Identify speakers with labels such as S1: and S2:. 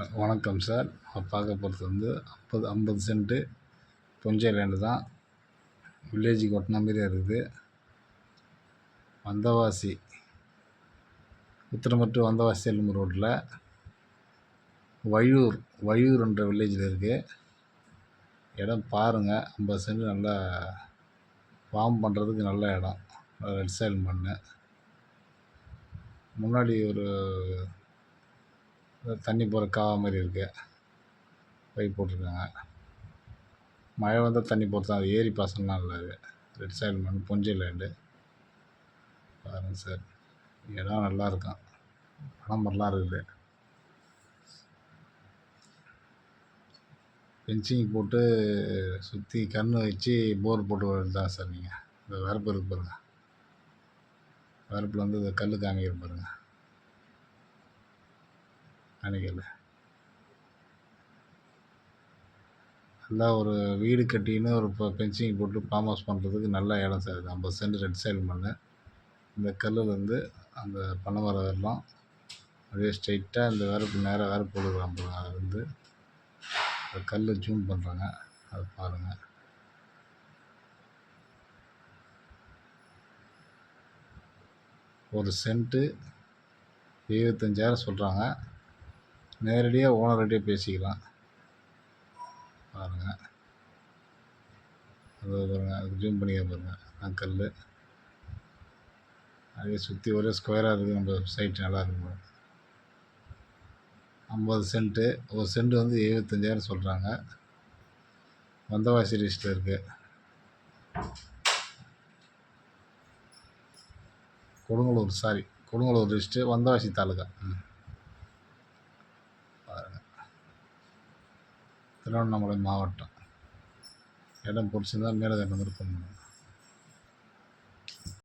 S1: வணக்கம் சார். நான் பார்க்க போகிறது வந்து 50 சென்ட்டு புஞ்சை லேண்டு தான். வில்லேஜுக்கு ஒட்டின மாரியே இருக்குது. வந்தவாசி உத்திரமட்டு வந்தவாசி செல்லும் ரோட்டில் வழியூர்ன்ற வில்லேஜில் இருக்குது. இடம் பாருங்கள். 50 சென்ட் நல்லா ஃபார்ம் பண்ணுறதுக்கு நல்ல இடம். ரெட் சாயில் மண். முன்னாடி ஒரு தண்ணி போகிற காவா மாதிரி இருக்குது. பைப் போட்டிருக்காங்க. மழை வந்தால் தண்ணி போகிறது தான். அது ஏரி பாசனம்லாம் இல்லை. அது ரெட் சாயில் மண், புஞ்சை லேண்டு. பாருங்கள் சார், இடம் நல்லா இருக்கும். பனைமரம்லாம் இருக்குது. ஃபென்சிங் போட்டு சுற்றி கன்று வச்சு போர் போட்டு வரது தான் சார். நீங்கள் இந்த வரப்பு இருக்கு பாருங்கள். வரப்பில் வந்து இந்த கல் காமிக்கிற பாருங்கள். அணைக்கல் நல்லா ஒரு வீடு கட்டின்னு ஒரு ஃபென்சிங் போட்டு ஃபார்ம் ஹவுஸ் பண்ணுறதுக்கு நல்ல இடம் சார். இது 50 சென்ட் ரெட் சாயில் மண். இந்த கல்லுலேருந்து அந்த பனை மரம் வரலாம். அப்படியே ஸ்ட்ரைட்டாக இந்த வரப்பு நேராக வரப்பு கொடுக்குறான் பாருங்க. அது வந்து அந்த கல் ஜூம் பண்ணுறாங்க. அதை பாருங்கள். ஒரு சென்ட்டு 75,000 சொல்கிறாங்க. நேரடியாக ஓனர்கிட்டே பேசிக்கலாம். பாருங்கள், அது பாருங்கள். அதுக்கு ஜூம் பண்ணிக்க பாருங்கள். கல் அப்படியே சுற்றி ஒரே ஸ்கொயராக இருக்குது. நம்ம சைட் நல்லா இருக்கும். 50 சென்ட்டு. ஒரு சென்ட் வந்து 75,000 சொல்கிறாங்க. வந்தவாசி லிஸ்ட்டில் இருக்குது. கொடுங்கலூர் லிஸ்ட்டு, வந்தவாசி தாலுக்கா. பாருங்கள், திருவண்ணாமலை மாவட்டம். இடம் பிடிச்சிருந்தா மேலே கட்ட மாதிரி பண்ணுங்க.